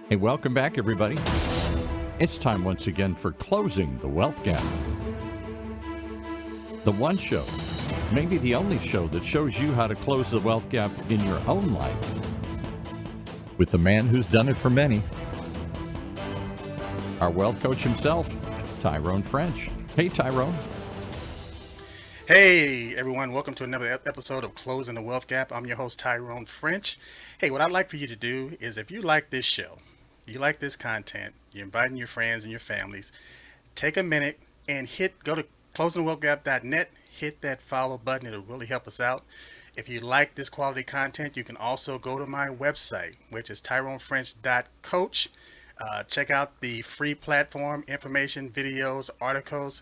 Hey, welcome back, everybody. It's time once again for Closing the Wealth Gap. The one show, maybe the only show that shows you how to close the wealth gap in your own life with the man who's done it for many, our wealth coach himself, Tyrone French. Hey, Tyrone. Hey, everyone. Welcome to another episode of Closing the Wealth Gap. I'm your host, Tyrone French. Hey, what I'd like for you to do is if you like this show, you like this content, you're inviting your friends and your families, take a minute and go to closingthewealthgap.net, hit that follow button. It'll really help us out. If you like this quality content, you can also go to my website, which is tyronefrench.coach. Check out the free platform, information, videos, articles,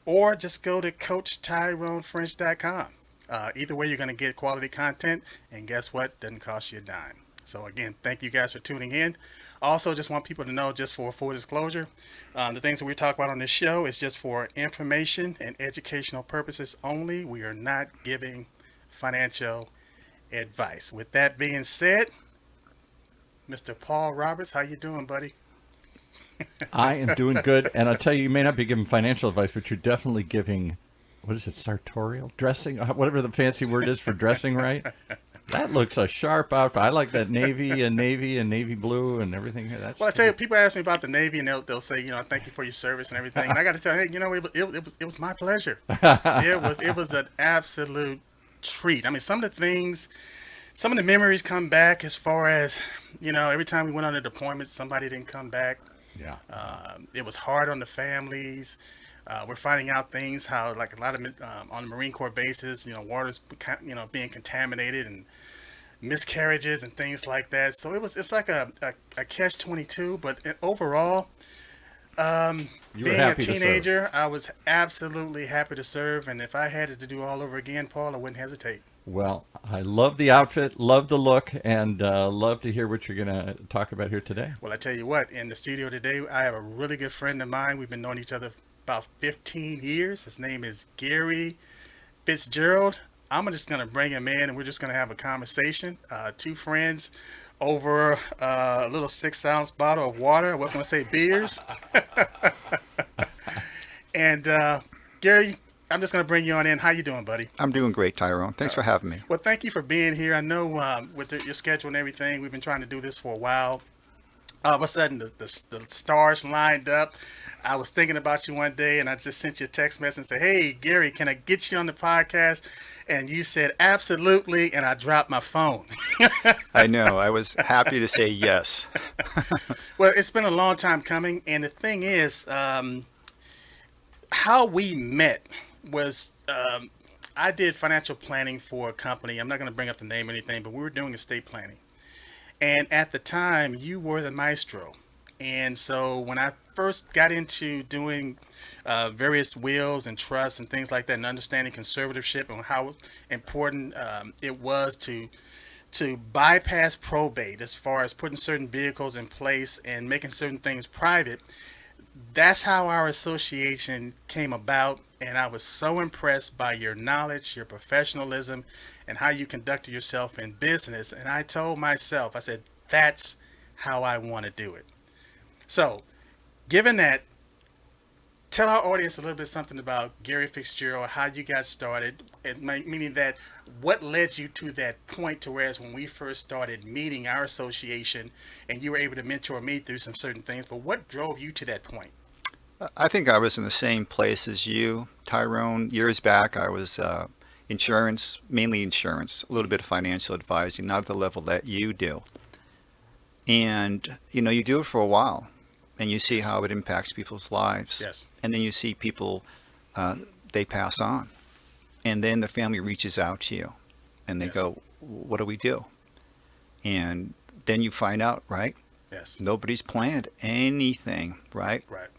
or just go to coachtyronefrench.com. Either way, you're going to get quality content, and guess what? Doesn't cost you a dime. So again, thank you guys for tuning in. Also, just want people to know, just for full disclosure, the things that we talk about on this show is just for information and educational purposes only. We are not giving financial advice. With that being said, Mr. Paul Roberts, how you doing, buddy? I am doing good, and I'll tell you, you may not be giving financial advice, but you're definitely giving, what is it, sartorial? Dressing? Whatever the fancy word is for dressing right. That looks a sharp outfit. I like that navy and navy blue and everything. Well, I tell you, people ask me about the Navy, and they'll say, thank you for your service and everything. And I got to tell you, it was my pleasure. It was an absolute treat. I mean, some of the memories come back as far as, every time we went on a deployment, somebody didn't come back. Yeah. It was hard on the families. We're finding out things how, like a lot of on the Marine Corps bases, water's being contaminated and miscarriages and things like that. So it's like a catch-22. But overall, being a teenager, I was absolutely happy to serve. And if I had it to do all over again, Paul, I wouldn't hesitate. Well, I love the outfit, love the look, and love to hear what you're going to talk about here today. Well, I tell you what, in the studio today, I have a really good friend of mine. We've been knowing each other about 15 years. His name is Gary Fitzgerald. I'm just going to bring him in, and we're just going to have a conversation. Two friends over a little 6-ounce bottle of water. I wasn't going to say beers. And Gary, I'm just going to bring you on in. How you doing, buddy? I'm doing great, Tyrone. Thanks for having me. Well, thank you for being here. I know with your schedule and everything, we've been trying to do this for a while. All of a sudden, the stars lined up. I was thinking about you one day, and I just sent you a text message and said, hey, Gary, can I get you on the podcast? And you said, absolutely, and I dropped my phone. I know. I was happy to say yes. Well, it's been a long time coming, and the thing is, how we met was I did financial planning for a company. I'm not going to bring up the name or anything, but we were doing estate planning. And at the time, you were the maestro. And so when I first got into doing various wills and trusts and things like that, and understanding conservatorship and how important it was to bypass probate as far as putting certain vehicles in place and making certain things private, that's how our association came about. And I was so impressed by your knowledge, your professionalism, and how you conducted yourself in business. And I told myself, I said, that's how I want to do it. So, given that, tell our audience a little bit something about Gary Fitzgerald, how you got started, and meaning that what led you to that point to whereas when we first started meeting our association and you were able to mentor me through some certain things, but what drove you to that point? I think I was in the same place as you, Tyrone. Years back, I was insurance, mainly insurance, a little bit of financial advising, not at the level that you do. And, you do it for a while, and you see how it impacts people's lives. Yes. And then you see people, they pass on. And then the family reaches out to you, and they go, what do we do? And then you find out, right? Yes. Nobody's planned anything, right? Right.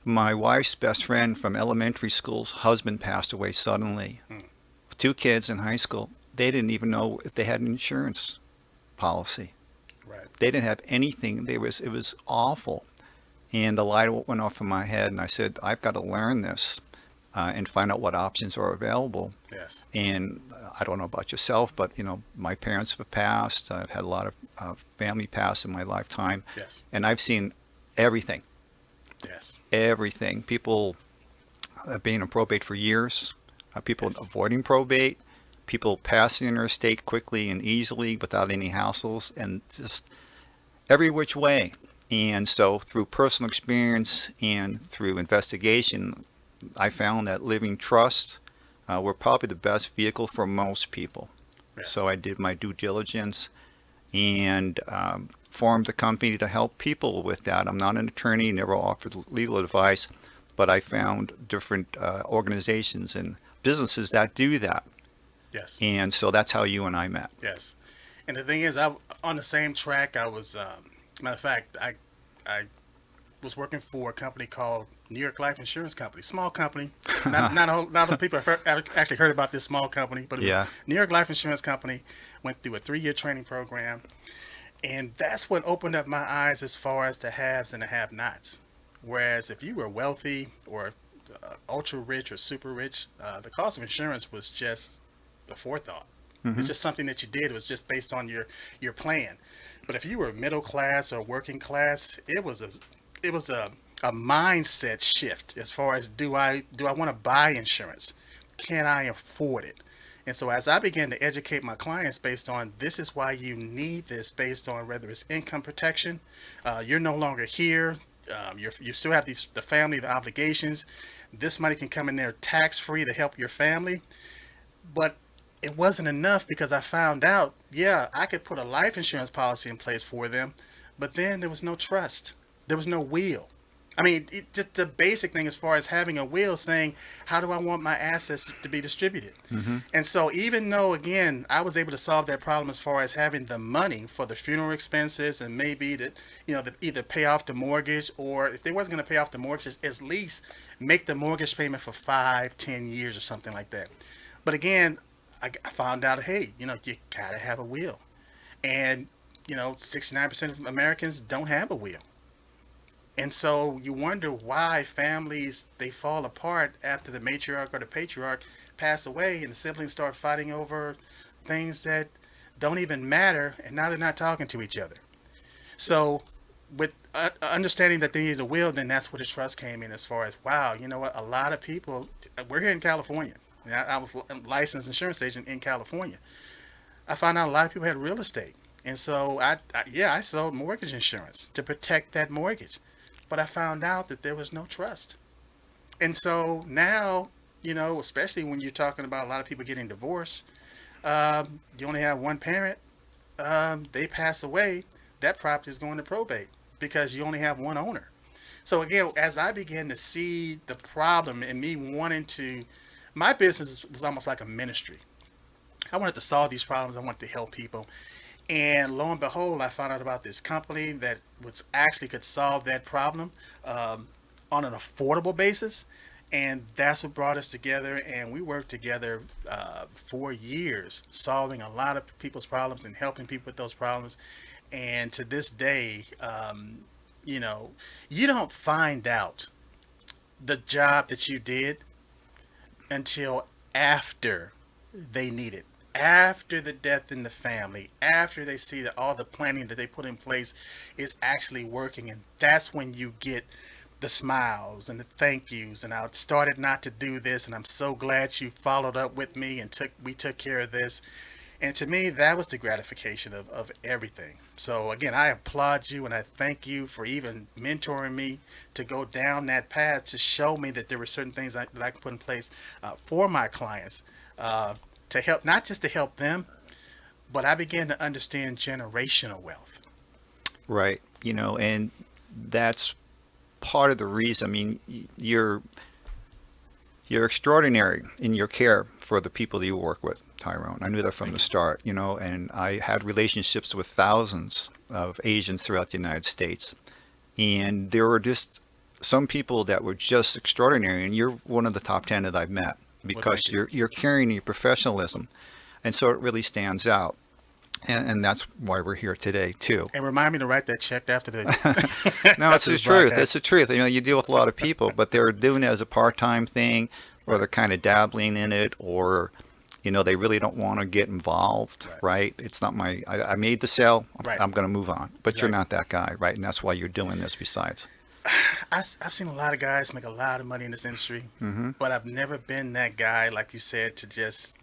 My wife's best friend from elementary school's husband passed away suddenly. 2 kids in high school, they didn't even know if they had an insurance policy. Right. They didn't have anything. It was awful. And the light went off in my head, and I said, I've got to learn this. and find out what options are available. Yes. And I don't know about yourself, but my parents have passed. I've had a lot of family pass in my lifetime, Yes. and I've seen everything. Yes. Everything. People being in probate for years, people Yes. avoiding probate, people passing their estate quickly and easily without any hassles, and just every which way. And so through personal experience and through investigation, I found that living trust were probably the best vehicle for most people. Yes. So I did my due diligence and formed a company to help people with that. I'm not an attorney, never offered legal advice, but I found different organizations and businesses that do that. Yes. And so that's how you and I met. Yes. And the thing is, I on the same track. I was, matter of fact, I was working for a company called New York Life Insurance Company, small company. Not a lot of people have actually heard about this small company, but it was New York Life Insurance Company. Went through a 3-year training program, and that's what opened up my eyes as far as the haves and the have-nots. Whereas if you were wealthy or ultra rich or super rich, the cost of insurance was just a forethought. It's just something that you did. It was just based on your plan. But if you were middle class or working class, it was a mindset shift as far as do I want to buy insurance? Can I afford it? And so as I began to educate my clients based on this is why you need this, based on whether it's income protection, you're no longer here, you still have the family, the obligations. This money can come in there tax free to help your family, but it wasn't enough because I found out, I could put a life insurance policy in place for them, but then there was no trust. There was no will. I mean, just the basic thing as far as having a will saying, how do I want my assets to be distributed? And so even though, again, I was able to solve that problem as far as having the money for the funeral expenses and maybe to either pay off the mortgage, or if they wasn't going to pay off the mortgage, at least make the mortgage payment for 5-10 years or something like that. But again, I found out, hey, you got to have a will. And, 69% of Americans don't have a will. And so you wonder why families, they fall apart after the matriarch or the patriarch pass away and the siblings start fighting over things that don't even matter, and now they're not talking to each other. So with understanding that they needed a will, then that's where the trust came in as far as, wow, you know what, a lot of people, we're here in California. I was a licensed insurance agent in California. I found out a lot of people had real estate. And so I sold mortgage insurance to protect that mortgage. But I found out that there was no trust. And so now, especially when you're talking about a lot of people getting divorced, you only have one parent, they pass away, that property is going to probate because you only have one owner. So again, as I began to see the problem and me wanting to, my business was almost like a ministry. I wanted to solve these problems. I wanted to help people. And lo and behold, I found out about this company that could solve that problem on an affordable basis. And that's what brought us together. And we worked together for years, solving a lot of people's problems and helping people with those problems. And to this day, you don't find out the job that you did until after they need it. After the death in the family, after they see that all the planning that they put in place is actually working, and that's when you get the smiles and the thank yous, and I started not to do this, and I'm so glad you followed up with me and we took care of this. And to me, that was the gratification of everything. So again, I applaud you and I thank you for even mentoring me to go down that path to show me that there were certain things that I could put in place for my clients. To help, not just to help them, but I began to understand generational wealth. Right. And that's part of the reason. I mean, you're extraordinary in your care for the people that you work with, Tyrone. I knew that from the start, and I had relationships with thousands of Asians throughout the United States. And there were just some people that were just extraordinary, and you're one of the top 10 that I've met. Because you're carrying your professionalism, and so it really stands out, and that's why we're here today too. And remind me to write that check after the. No, it's the truth. It's the truth. You deal with a lot of people, but they're doing it as a part-time thing, or they're kind of dabbling in it, or they really don't want to get involved, right? It's not I made the sale, Right. I'm going to move on. But you're Exactly. not that guy, right? And that's why you're doing this besides. I've seen a lot of guys make a lot of money in this industry, Mm-hmm. but I've never been that guy, like you said, to just,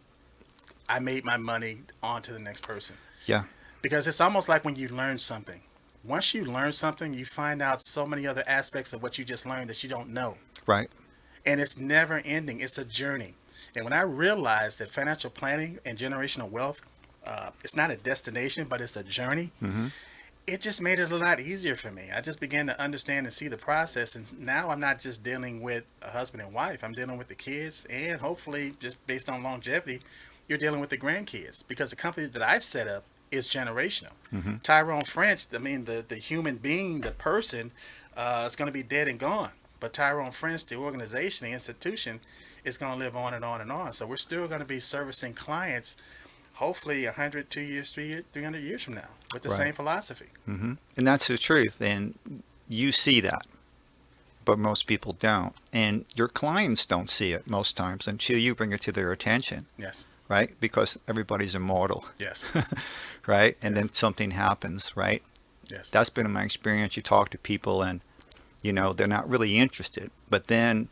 I made my money, on to the next person. Yeah. Because it's almost like when you learn something. Once you learn something, you find out so many other aspects of what you just learned that you don't know. Right. And it's never ending. It's a journey. And when I realized that financial planning and generational wealth, it's not a destination, but it's a journey, Mm-hmm. it just made it a lot easier for me. I just began to understand and see the process. And now I'm not just dealing with a husband and wife. I'm dealing with the kids. And hopefully, just based on longevity, you're dealing with the grandkids. Because the company that I set up is generational. Mm-hmm. Tyrone French, I mean, the human being, the person, is going to be dead and gone. But Tyrone French, the organization, the institution, is going to live on and on and on. So we're still going to be servicing clients, hopefully 100, 2 years, 300 years from now, with the Right. same philosophy. Mm-hmm. And that's the truth. And you see that, but most people don't. And your clients don't see it most times until you bring it to their attention, Yes. right? Because everybody's immortal, Yes. right? And Yes. then something happens, right? Yes. That's been my experience. You talk to people and, they're not really interested. But then,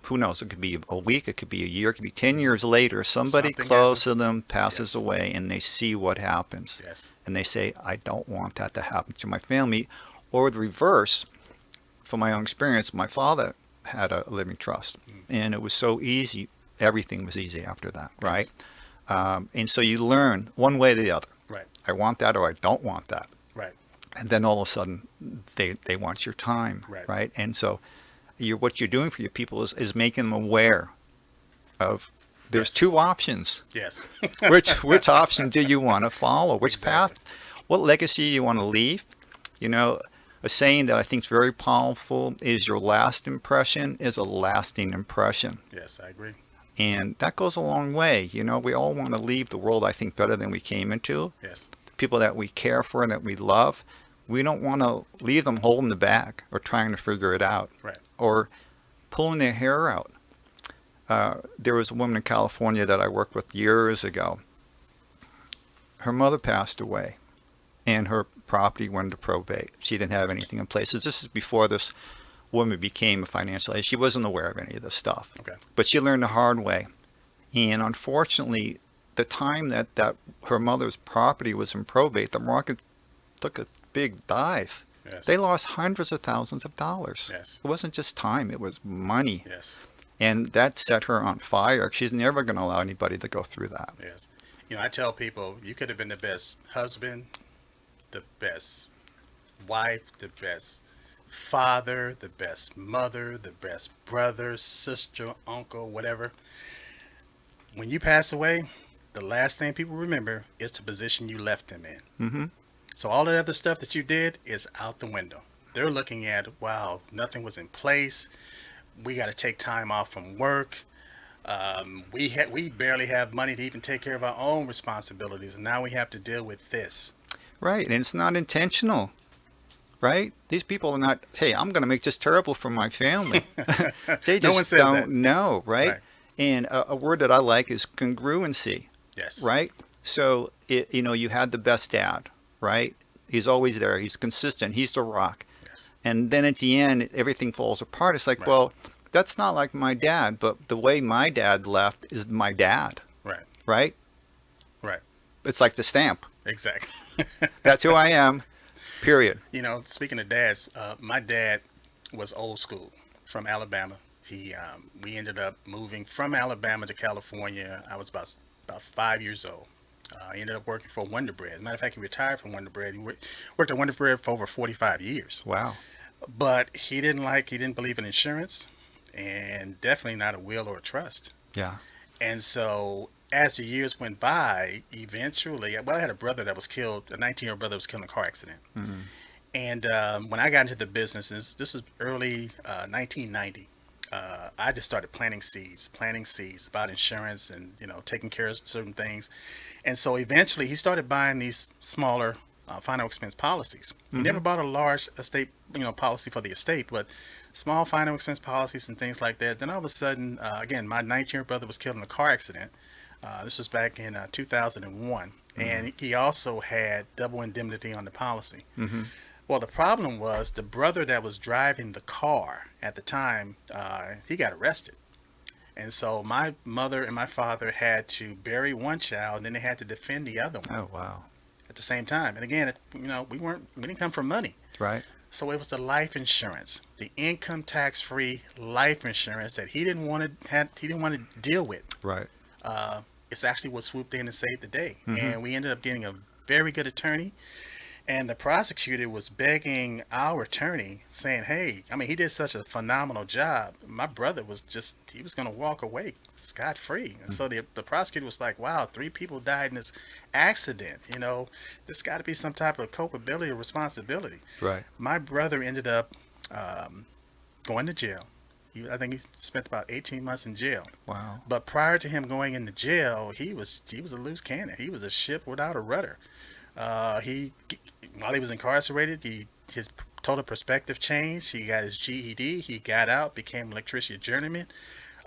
who knows? It could be a week, it could be a year, it could be 10 years later. Somebody Something close happens. to them passes Yes. away and they see what happens. Yes. And they say, I don't want that to happen to my family. Or the reverse, from my own experience, my father had a living trust. And it was so easy. Everything was easy after that, right? And so you learn one way or the other. Right. I want that or I don't want that. Right. And then all of a sudden, they want your time, Right. And so what you're doing for your people is making them aware of there's Yes. two options. Yes. Which option do you want to follow? Which Exactly. path? What legacy you want to leave? A saying that I think is very powerful is your last impression is a lasting impression. Yes, I agree. And that goes a long way. We all want to leave the world, I think, better than we came into. Yes. The people that we care for and that we love, we don't want to leave them holding the bag or trying to figure it out. Right. Or pulling their hair out. There was a woman in California that I worked with years ago. Her mother passed away, and her property went into probate. She didn't have anything in place. So this is before this woman became a financial aid. She wasn't aware of any of this stuff. Okay. But she learned the hard way. And unfortunately, the time that her mother's property was in probate, the market took a big dive. Yes. They lost hundreds of thousands of dollars. Yes. It wasn't just time, it was money. Yes. And that set her on fire. She's never going to allow anybody to go through that. Yes. I tell people, you could have been the best husband, the best wife, the best father, the best mother, the best brother, sister, uncle, whatever. When you pass away, the last thing people remember is the position you left them in. Mm-hmm. So all the other stuff that you did is out the window. They're looking at, wow, nothing was in place. We got to take time off from work. We barely have money to even take care of our own responsibilities, and now we have to deal with this. Right. And it's not intentional. Right? These people are not, hey, I'm going to make this terrible for my family. They No one just says don't that. know. Right? Right. And a word that I like is congruency. Yes. Right? So, you had the best dad. Right? He's always there. He's consistent. He's the rock. Yes. And then at the end, everything falls apart. It's like, Right. well, that's not like my dad, but the way my dad left is my dad. Right. Right? Right. It's like the stamp. Exactly. That's who I am. Period. Speaking of dads, my dad was old school from Alabama. We ended up moving from Alabama to California. I was about 5 years old. I ended up working for Wonder Bread. As a matter of fact, he retired from Wonder Bread. He worked at Wonder Bread for over 45 years. Wow. But he didn't believe in insurance, and definitely not a will or a trust. Yeah. And so as the years went by, eventually, I had a brother that was killed, a 19-year-old brother was killed in a car accident. Mm-hmm. And when I got into the business, and this is early 1990, I just started planting seeds about insurance and, taking care of certain things. And so eventually he started buying these smaller final expense policies. He never bought a large estate, policy for the estate, but small final expense policies and things like that. Then all of a sudden, again, my 19-year-old brother was killed in a car accident. This was back in 2001, and he also had double indemnity on the policy. Well, the problem was the brother that was driving the car at the time, he got arrested. And so my mother and my father had to bury one child, and then they had to defend the other one. Oh, wow. At the same time. And again, we didn't come from money. Right. So it was the life insurance, the income tax-free life insurance that he didn't want to deal with. Right. It's actually what swooped in and saved the day. And we ended up getting a very good attorney. And the prosecutor was begging our attorney, saying, hey, he did such a phenomenal job. My brother he was going to walk away scot-free. And so the prosecutor was like, wow, 3 people died in this accident. There's got to be some type of culpability or responsibility. Right. My brother ended up going to jail. I think he spent about 18 months in jail. Wow. But prior to him going into jail, he was a loose cannon. He was a ship without a rudder. While he was incarcerated, his total perspective changed. He got his GED. He got out, became an electrician journeyman,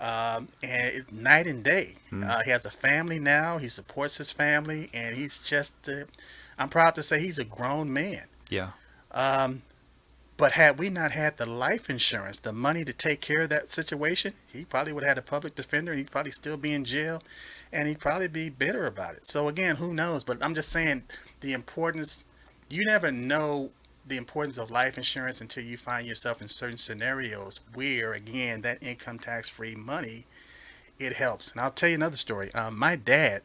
and night and day. He has a family now. He supports his family, and he's just. I'm proud to say he's a grown man. Yeah. But had we not had the life insurance, the money to take care of that situation, he probably would have had a public defender, and he'd probably still be in jail, and he'd probably be bitter about it. So again, who knows? But I'm just saying the importance. You never know the importance of life insurance until you find yourself in certain scenarios where, again, that income tax-free money, it helps. And I'll tell you another story. My dad,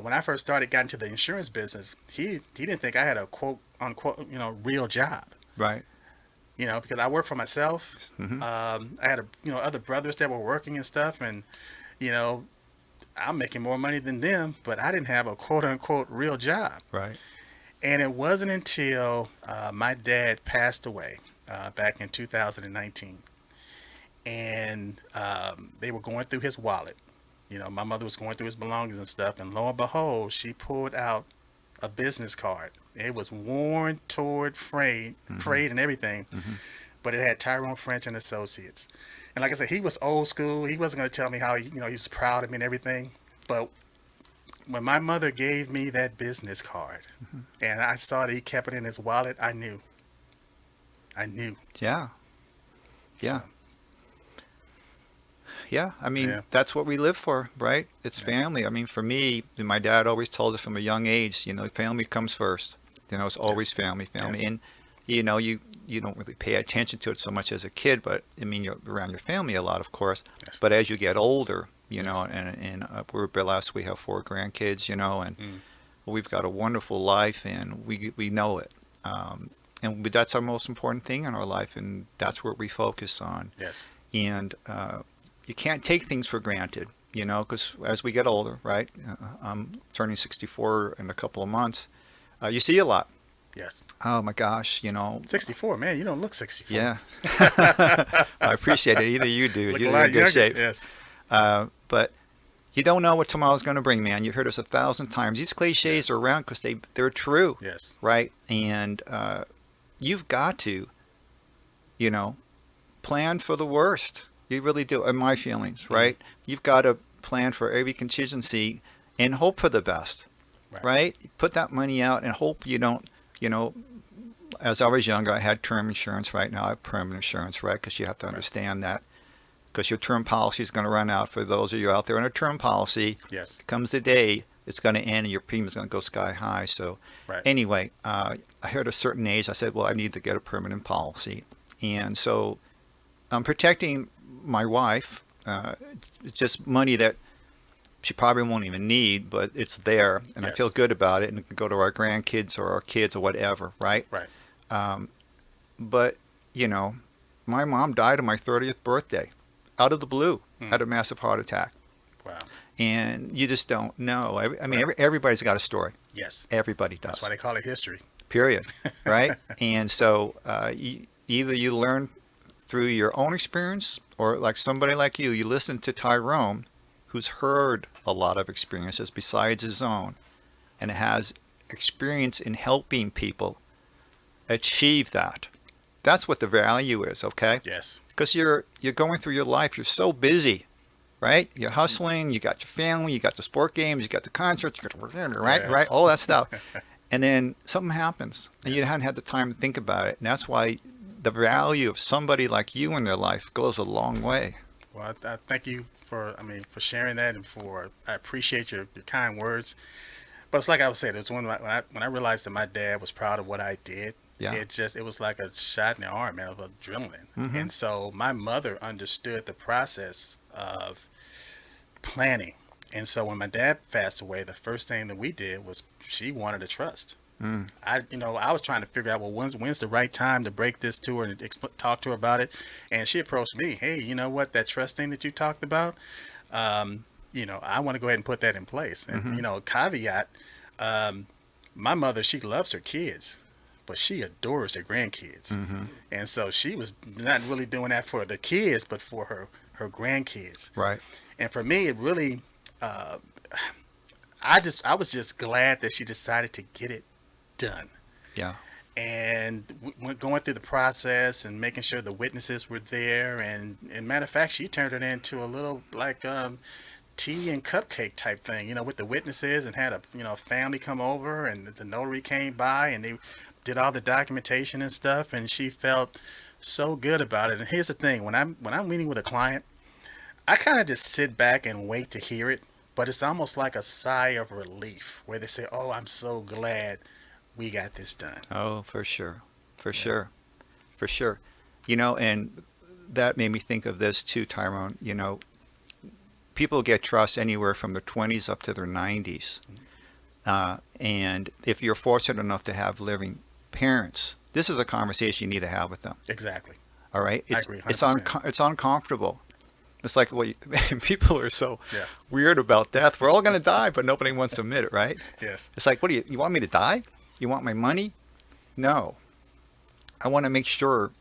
when I first got into the insurance business, he didn't think I had a quote unquote real job. Right. Because I work for myself. I had other brothers that were working and stuff, and I'm making more money than them, but I didn't have a quote unquote real job. Right. And it wasn't until my dad passed away back in 2019, and they were going through his wallet. My mother was going through his belongings and stuff, and lo and behold, she pulled out a business card. It was worn, torn, frayed and everything, but it had Tyrone French and Associates. And like I said, he was old school. He wasn't going to tell me how he was proud of me and everything, but when my mother gave me that business card and I saw that he kept it in his wallet, I knew. Yeah. Yeah. Yeah. That's what we live for, right? It's family. For me, my dad always told us from a young age, family comes first. It's always family. Yes. And, you don't really pay attention to it so much as a kid, but you're around your family a lot, of course. Yes. But as you get older, and we're blessed. We have 4 grandkids, and we've got a wonderful life, and we know it. And that's our most important thing in our life, and that's what we focus on. Yes. And you can't take things for granted, because as we get older, right? I'm turning 64 in a couple of months. You see a lot. Yes. Oh my gosh, 64, man, you don't look 64. Yeah. I appreciate it. Either you do. You're in good shape. Yes. But you don't know what tomorrow's going to bring, man. You've heard us 1,000 times. These cliches are around because they're true. Yes. Right? And you've got to, plan for the worst. You really do, in my feelings, right? You've got to plan for every contingency and hope for the best, right? Put that money out and hope you don't, as I was younger, I had term insurance. Right now I have permanent insurance, right? Because you have to understand that. Because your term policy is going to run out. For those of you out there on a term policy, yes, comes the day it's going to end and your premium is going to go sky high. So anyway, I heard a certain age, I said, well, I need to get a permanent policy. And so I'm protecting my wife. It's just money that she probably won't even need, but it's there, and I feel good about it, and it can go to our grandkids or our kids or whatever, right? Right. But, my mom died on my 30th birthday. Out of the blue, had a massive heart attack. Wow. And you just don't know. Everybody's got a story. Yes. Everybody does. That's why they call it history. Period. Right? And so either you learn through your own experience, or like somebody like you listen to Tyrone, who's heard a lot of experiences besides his own, and has experience in helping people achieve that. That's what the value is, okay? Yes. Because you're going through your life, you're so busy, right? You're hustling, you got your family, you got the sport games, you got the concerts, you got the right, Yeah. right, all that stuff. And then something happens, and you hadn't had the time to think about it. And that's why the value of somebody like you in their life goes a long way. Well, I thank you for sharing that, and I appreciate your kind words. But it's like I was saying, it's when I realized that my dad was proud of what I did. Yeah. It was like a shot in the arm, man, of adrenaline. Mm-hmm. And so my mother understood the process of planning. And so when my dad passed away, the first thing that we did was she wanted a trust. I was trying to figure out, well, when's the right time to break this to her and talk to her about it. And she approached me, hey, you know what, that trust thing that you talked about, I want to go ahead and put that in place. And, caveat, my mother, she loves her kids, but she adores her grandkids. And so she was not really doing that for the kids, but for her grandkids. Right. And for me, it really, I was just glad that she decided to get it done. Yeah. And going through the process and making sure the witnesses were there. And matter of fact, she turned it into a little like tea and cupcake type thing, with the witnesses, and had a family come over, and the notary came by, and they did all the documentation and stuff. And she felt so good about it. And here's the thing: when I'm meeting with a client, I kind of just sit back and wait to hear it. But it's almost like a sigh of relief where they say, "Oh, I'm so glad we got this done." Oh, for sure. For sure. And that made me think of this too, Tyrone. People get trust anywhere from their 20s up to their 90s. And if you're fortunate enough to have living parents, this is a conversation you need to have with them. Exactly. All right? I agree, 100%. It's uncomfortable. It's like, well, people are so Yeah. weird about death. We're all going to die, but nobody wants to admit it, right? Yes. It's like, what do you want me to die? You want my money? No. I want to make sure,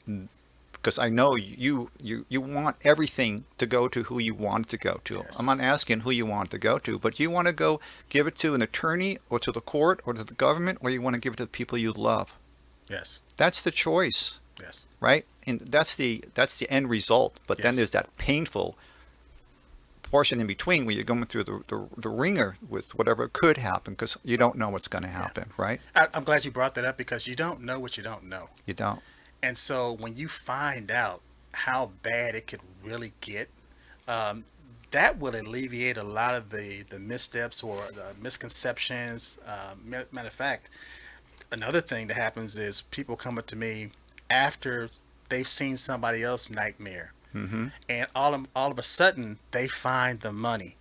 because I know you want everything to go to who you want it to go to. Yes. I'm not asking who you want it to go to, but you want to go give it to an attorney or to the court or to the government, or you want to give it to the people you love. Yes. That's the choice, Yes. right? And that's the end result. But then Yes. there's that painful portion in between where you're going through the ringer with whatever could happen, because you don't know what's going to happen, right? I'm glad you brought that up, because you don't know what you don't know. You don't. And so when you find out how bad it could really get, that will alleviate a lot of the missteps or the misconceptions. Matter of fact, another thing that happens is people come up to me after they've seen somebody else nightmare. Mm-hmm. And all of a sudden, they find the money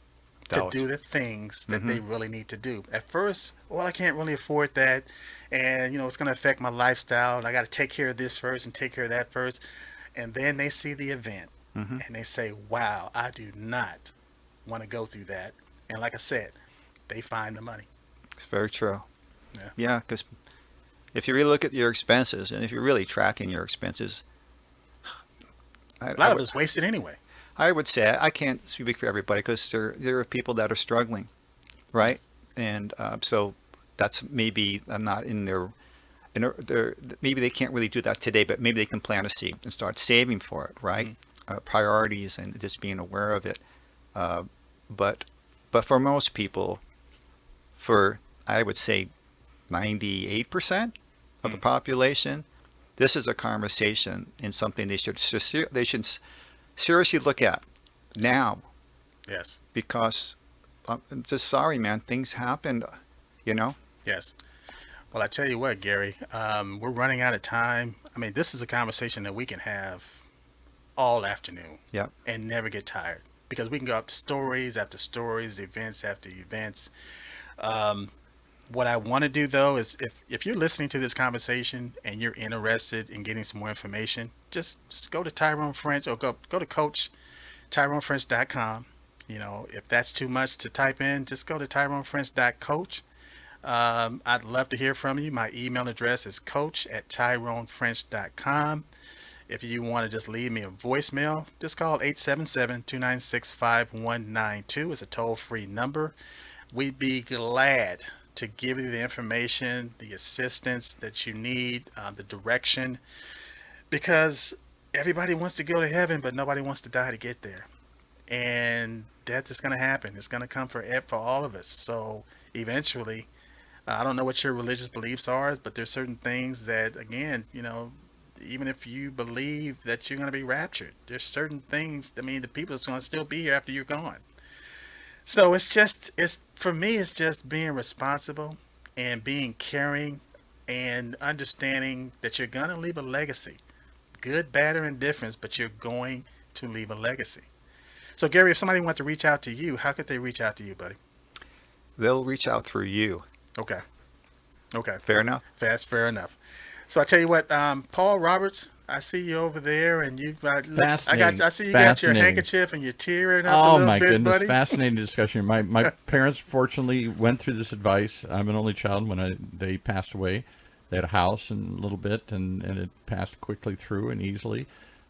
to do the things that they really need to do. At first, well, I can't really afford that, and it's going to affect my lifestyle, and I got to take care of this first and take care of that first. And then they see the event, and they say, wow, I do not want to go through that. And like I said, they find the money. It's very true. Yeah. Yeah, because if you really look at your expenses, and if you're really tracking your expenses, A lot of it's wasted anyway. I would say, I can't speak for everybody, because there are people that are struggling, right? And so that's maybe not in their, maybe they can't really do that today, but maybe they can plant a seed and start saving for it, right? Priorities and just being aware of it. But for most people, for I would say 98% of the population, this is a conversation and something they should seriously look at now. Yes. Because I'm just sorry, man. Things happened, Yes. Well, I tell you what, Gary, we're running out of time. I mean, this is a conversation that we can have all afternoon. Yep. And never get tired, because we can go up to stories after stories, events after events. What I want to do, though, is if you're listening to this conversation and you're interested in getting some more information, just go to Tyrone French, or go to Coach TyroneFrench.com. If that's too much to type in, just go to TyroneFrench.coach. I'd love to hear from you. My email address is coach@TyroneFrench.com. If you want to just leave me a voicemail, just call 877-296-5192. It's a toll-free number. We'd be glad to give you the information, the assistance that you need, the direction, because everybody wants to go to heaven, but nobody wants to die to get there. And death is going to happen. It's going to come for all of us. So eventually, I don't know what your religious beliefs are, but there's certain things that, again, even if you believe that you're going to be raptured, there's certain things, the people are going to still be here after you're gone. So for me, it's just being responsible and being caring and understanding that you're going to leave a legacy. Good, bad, or indifference, but you're going to leave a legacy. So, Gary, if somebody wants to reach out to you, how could they reach out to you, buddy? They'll reach out through you. Okay. Fair enough? That's fair enough. So I tell you what, Paul Roberts, I see you over there, and you've got. I see you got your handkerchief and you're tearing up a little bit, buddy. Oh my goodness! Fascinating discussion. My parents fortunately went through this advice. I'm an only child. When they passed away, they had a house and a little bit, and it passed quickly through and easily.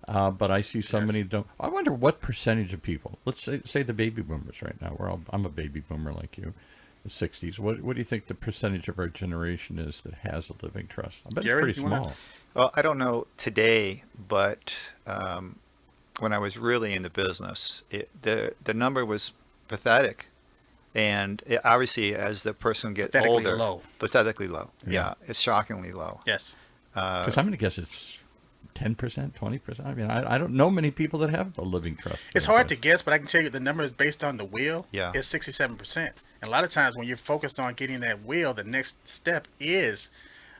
But I see so many don't. I wonder what percentage of people. Let's say the baby boomers right now. I'm a baby boomer like you. The 60s. What do you think the percentage of our generation is that has a living trust? I bet Gary, it's pretty small. Well, I don't know today, but when I was really in the business, the number was pathetic. And obviously, as the person gets older, pathetically low. Yeah, it's shockingly low. Yes. Because I'm going to guess it's 10%, 20%. I mean, I don't know many people that have a living trust. It's hard to guess, but I can tell you the number is based on the will. Yeah. It's 67%. And a lot of times when you're focused on getting that will, the next step is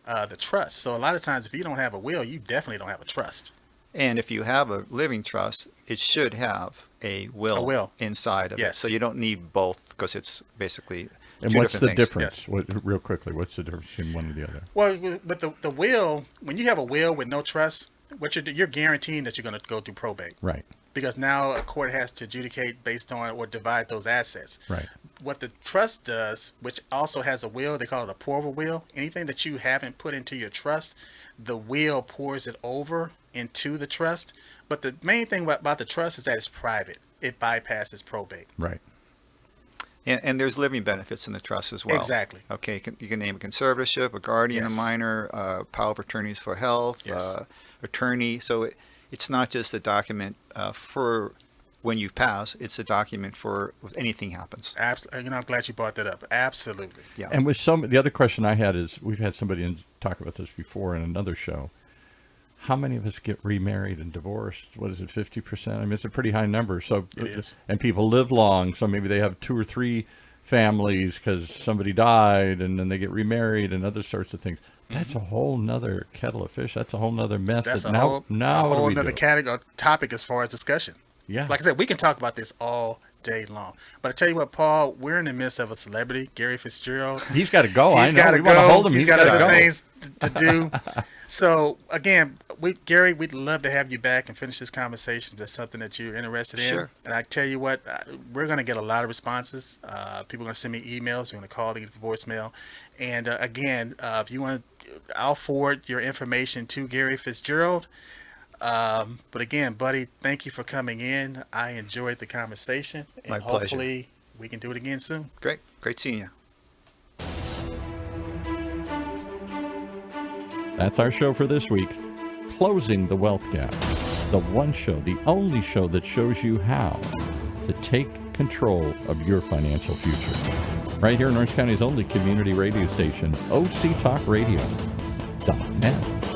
the trust. So a lot of times if you don't have a will, you definitely don't have a trust. And if you have a living trust, it should have a will inside of it. So you don't need both, because it's basically and two what's different the things. difference? Real quickly, what's the difference between one and the other? Well, but the will, when you have a will with no trust, what you're guaranteeing that you're going to go through probate. Right. Because now a court has to adjudicate based on or divide those assets. Right. What the trust does, which also has a will, they call it a pour-over will. Anything that you haven't put into your trust, the will pours it over into the trust. But the main thing about the trust is that it's private. It bypasses probate. Right. And there's living benefits in the trust as well. Exactly. Okay, you can name a conservatorship, a guardian, a minor, power of attorneys for health, attorney. So it's not just a document for when you pass. It's a document for if anything happens. Absolutely. I'm glad you brought that up. Absolutely. Yeah. And with the other question I had is, we've had somebody talk about this before in another show. How many of us get remarried and divorced? What is it, 50%? I mean, it's a pretty high number. So it is. And people live long, so maybe they have 2 or 3 families because somebody died, and then they get remarried and other sorts of things. That's a whole nother kettle of fish. That's a whole nother mess. That's a whole nother topic as far as discussion. Yeah. Like I said, we can talk about this all day long. But I tell you what, Paul, we're in the midst of a celebrity, Gary Fitzgerald. He's got to go. He's got to go. He's got other things to do. So again, Gary, we'd love to have you back and finish this conversation. If that's something that you're interested in. Sure. And I tell you what, we're going to get a lot of responses. People are going to send me emails. You're going to call, they get the voicemail. And again, if you want to, I'll forward your information to Gary Fitzgerald. But again, buddy, thank you for coming in. I enjoyed the conversation. And My pleasure. hopefully we can do it again soon. Great seeing you. That's our show for this week. Closing the Wealth Gap. The one show, the only show that shows you how to take control of your financial future. Right here in Orange County's only community radio station, OCTalkRadio.net.